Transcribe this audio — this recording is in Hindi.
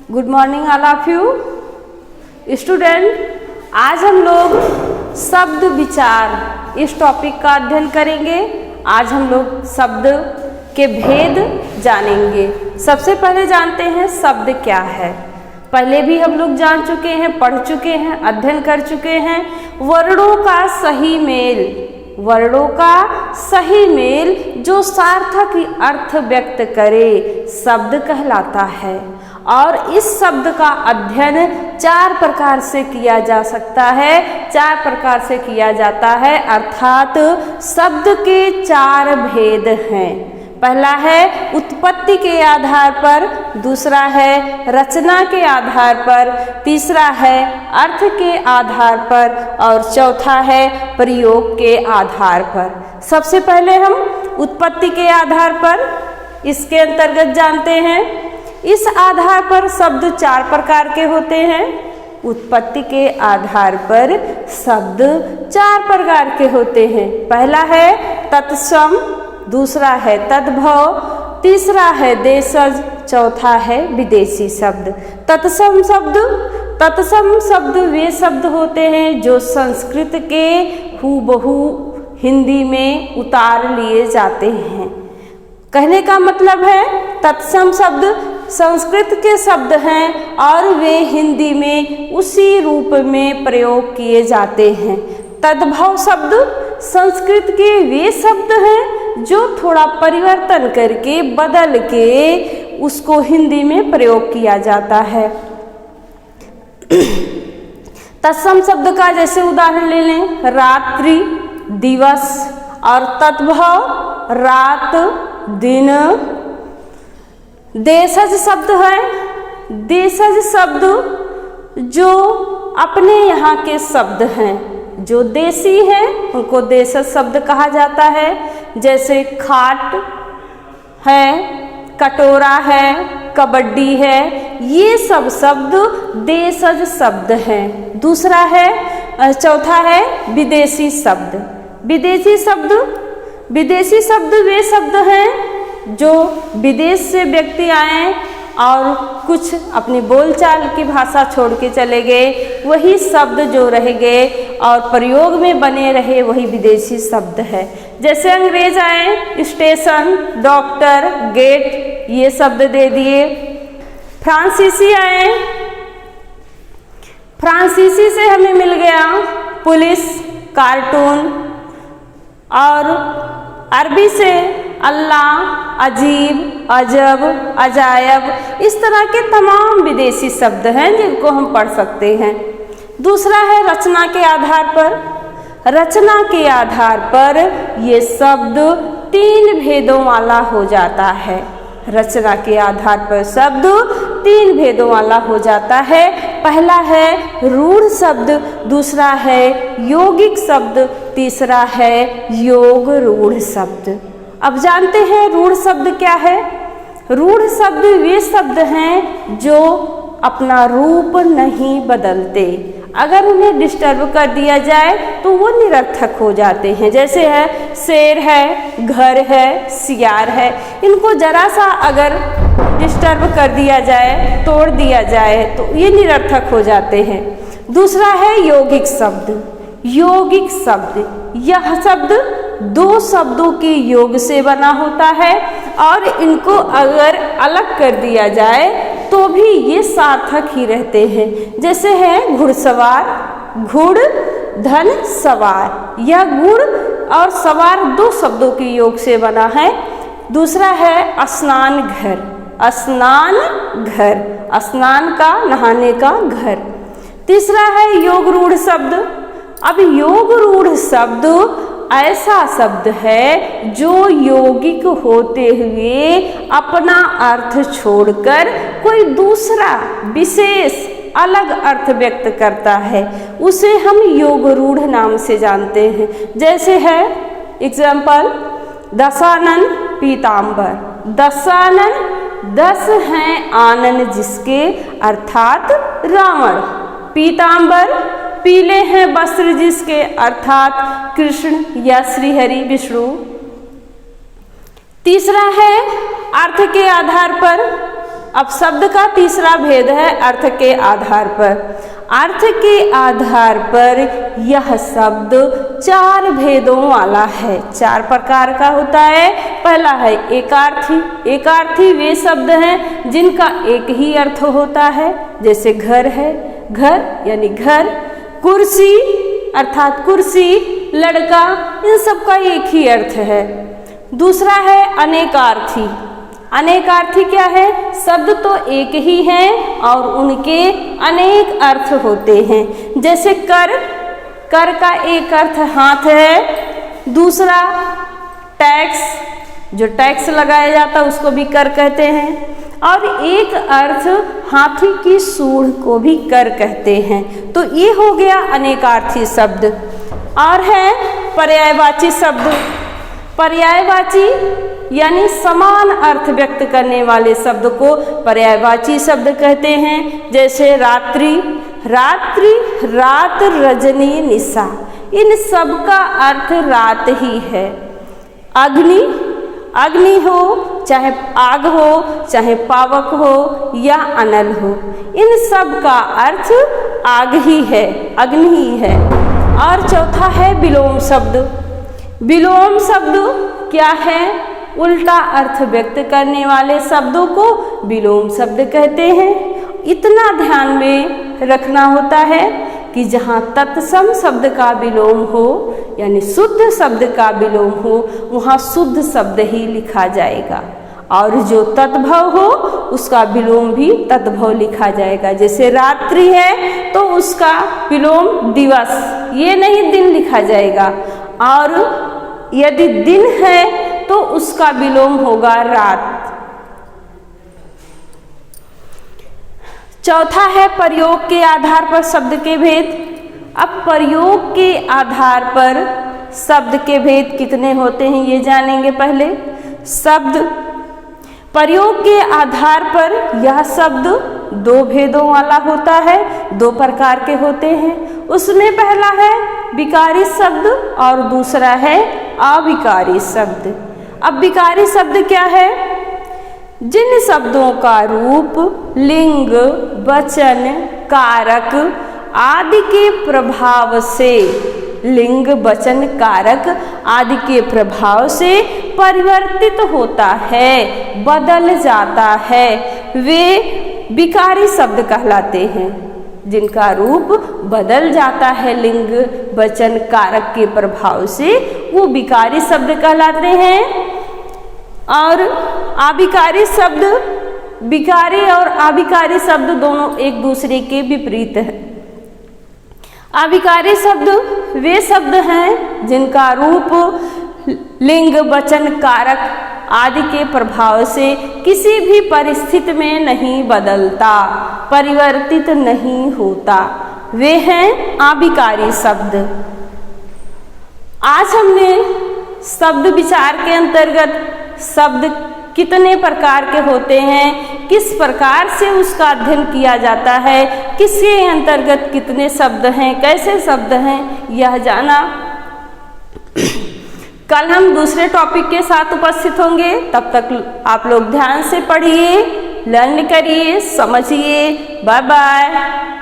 Good morning all of you student. आज हम लोग शब्द विचार इस टॉपिक का अध्ययन करेंगे। आज हम लोग शब्द के भेद जानेंगे। सबसे पहले जानते हैं शब्द क्या है। पहले भी हम लोग जान चुके हैं, पढ़ चुके हैं, अध्ययन कर चुके हैं। वर्णों का सही मेल, वर्णों का सही मेल जो सार्थक अर्थ व्यक्त करे शब्द कहलाता है। और इस शब्द का अध्ययन 4 प्रकार से किया जा सकता है, 4 प्रकार से किया जाता है, अर्थात शब्द के 4 भेद हैं। पहला है उत्पत्ति के आधार पर, दूसरा है रचना के आधार पर, तीसरा है अर्थ के आधार पर और चौथा है प्रयोग के आधार पर। सबसे पहले हम उत्पत्ति के आधार पर इसके अंतर्गत जानते हैं। इस आधार पर शब्द 4 प्रकार के होते हैं। उत्पत्ति के आधार पर शब्द 4 प्रकार के होते हैं। पहला है तत्सम, दूसरा है तद्भव, तीसरा है देशज, चौथा है विदेशी शब्द। तत्सम शब्द वे शब्द होते हैं जो संस्कृत के हूबहू हिंदी में उतार लिए जाते हैं। कहने का मतलब है तत्सम शब्द संस्कृत के शब्द हैं और वे हिंदी में उसी रूप में प्रयोग किए जाते हैं। तद्भव शब्द संस्कृत के वे शब्द हैं जो थोड़ा परिवर्तन करके बदल के उसको हिंदी में प्रयोग किया जाता है। तत्सम शब्द का जैसे उदाहरण ले लें, रात्रि, दिवस, और तद्भव रात, दिन। देशज शब्द है, देशज शब्द जो अपने यहाँ के शब्द हैं, जो देसी हैं उनको देशज शब्द कहा जाता है। जैसे खाट है, कटोरा है, कबड्डी है, ये सब शब्द देशज शब्द हैं। दूसरा है, चौथा है विदेशी शब्द। विदेशी शब्द वे शब्द हैं जो विदेश से व्यक्ति आए और कुछ अपनी बोलचाल की भाषा छोड़ के चले गए, वही शब्द जो रह गए और प्रयोग में बने रहे वही विदेशी शब्द है। जैसे अंग्रेज आए, स्टेशन, डॉक्टर, गेट, ये शब्द दे दिए। फ्रांसीसी आए, फ्रांसीसी से हमें मिल गया पुलिस, कार्टून, और अरबी से अल्लाह, अजीब, अजब, अजायब, इस तरह के तमाम विदेशी शब्द हैं जिनको हम पढ़ सकते हैं। दूसरा है रचना के आधार पर। रचना के आधार पर ये शब्द 3 भेदों वाला हो जाता है। रचना के आधार पर शब्द 3 भेदों वाला हो जाता है। पहला है रूढ़ शब्द, दूसरा है यौगिक शब्द, तीसरा है योग रूढ़ शब्द। अब जानते हैं रूढ़ शब्द क्या है। रूढ़ शब्द वे शब्द हैं जो अपना रूप नहीं बदलते। अगर उन्हें डिस्टर्ब कर दिया जाए तो वो निरर्थक हो जाते हैं। जैसे है शेर है, घर है, सियार है, इनको जरा सा अगर डिस्टर्ब कर दिया जाए, तोड़ दिया जाए तो ये निरर्थक हो जाते हैं। दूसरा है यौगिक शब्द। यौगिक शब्द, यह शब्द 2 शब्दों के योग से बना होता है और इनको अगर अलग कर दिया जाए तो भी ये सार्थक ही रहते हैं। जैसे है घुड़सवार, घुड़ धन सवार, यह घुड़ और सवार 2 शब्दों के योग से बना है। दूसरा है स्नान घर, स्नान घर, स्नान का, नहाने का घर। तीसरा है योग रूढ़ शब्द। अब योग रूढ़ शब्द ऐसा शब्द है जो यौगिक होते हुए अपना अर्थ छोड़कर कोई दूसरा विशेष अलग अर्थ व्यक्त करता है, उसे हम योग रूढ़ नाम से जानते हैं। जैसे है एग्जाम्पल, दशानन पीताम्बर। दशानन 10 हैं आनन जिसके, अर्थात रावण। पीताम्बर पीले हैं वस्त्र जिसके, अर्थात कृष्ण या श्रीहरि विष्णु। तीसरा है अर्थ के आधार पर। अब शब्द का तीसरा भेद है अर्थ के आधार पर। अर्थ के आधार पर यह शब्द 4 भेदों वाला है, 4 प्रकार का होता है। पहला है एकार्थी। एकार्थी वे शब्द हैं जिनका एक ही अर्थ होता है, जैसे घर है, घर यानी घर, कुर्सी अर्थात कुर्सी, लड़का, इन सब का एक ही अर्थ है। दूसरा है अनेकार्थी। अनेकार्थी क्या है? शब्द तो एक ही हैं और उनके अनेक अर्थ होते हैं, जैसे कर, कर का एक अर्थ हाथ है। दूसरा टैक्स, जो टैक्स लगाया जाता है उसको भी कर कहते हैं। और एक अर्थ हाथी की सूंड को भी कर कहते हैं। तो ये हो गया अनेकार्थी शब्द। और है पर्यायवाची शब्द। पर्यायवाची यानी समान अर्थ व्यक्त करने वाले शब्द को पर्यायवाची शब्द कहते हैं, जैसे रात्रि, रात्रि, रात, रजनी, निशा, इन सब का अर्थ रात ही है। अग्नि, अग्नि हो चाहे आग हो, चाहे पावक हो या अनल हो, इन सब का अर्थ आग ही है, अग्नि ही है। और चौथा है विलोम शब्द। विलोम शब्द क्या है? उल्टा अर्थ व्यक्त करने वाले शब्दों को विलोम शब्द कहते हैं। इतना ध्यान में रखना होता है कि जहाँ तत्सम शब्द का विलोम हो यानी शुद्ध शब्द का विलोम हो, वहाँ शुद्ध शब्द ही लिखा जाएगा, और जो तद्भव हो उसका विलोम भी तद्भव लिखा जाएगा। जैसे रात्रि है तो उसका विलोम दिवस, ये नहीं दिन लिखा जाएगा। और यदि दिन है तो उसका विलोम होगा रात। चौथा है प्रयोग के आधार पर शब्द के भेद। अब प्रयोग के आधार पर शब्द के भेद कितने होते हैं ये जानेंगे। पहले शब्द प्रयोग के आधार पर यह शब्द 2 भेदों वाला होता है, 2 प्रकार के होते हैं। उसमें पहला है विकारी शब्द और दूसरा है अविकारी शब्द। अब विकारी शब्द क्या है? जिन शब्दों का रूप, लिंग, वचन, कारक आदि के प्रभाव से, लिंग, वचन, कारक आदि के प्रभाव से परिवर्तित होता है, बदल जाता है, वे विकारी शब्द कहलाते हैं। जिनका रूप बदल जाता है लिंग, वचन, कारक के प्रभाव से, वो विकारी शब्द कहलाते हैं। और अविकारी शब्द, विकारी और अविकारी शब्द दोनों एक दूसरे के विपरीत है। अविकारी शब्द वे शब्द हैं जिनका रूप, लिंग, वचन, कारक आदि के प्रभाव से किसी भी परिस्थिति में नहीं बदलता, परिवर्तित नहीं होता, वे हैं अविकारी शब्द। आज हमने शब्द विचार के अंतर्गत शब्द कितने प्रकार के होते हैं, किस प्रकार से उसका अध्ययन किया जाता है, किसके अंतर्गत कितने शब्द हैं, कैसे शब्द हैं, यह जाना। कल हम दूसरे टॉपिक के साथ उपस्थित होंगे। तब तक आप लोग ध्यान से पढ़िए, लर्न करिए, समझिए। Bye bye.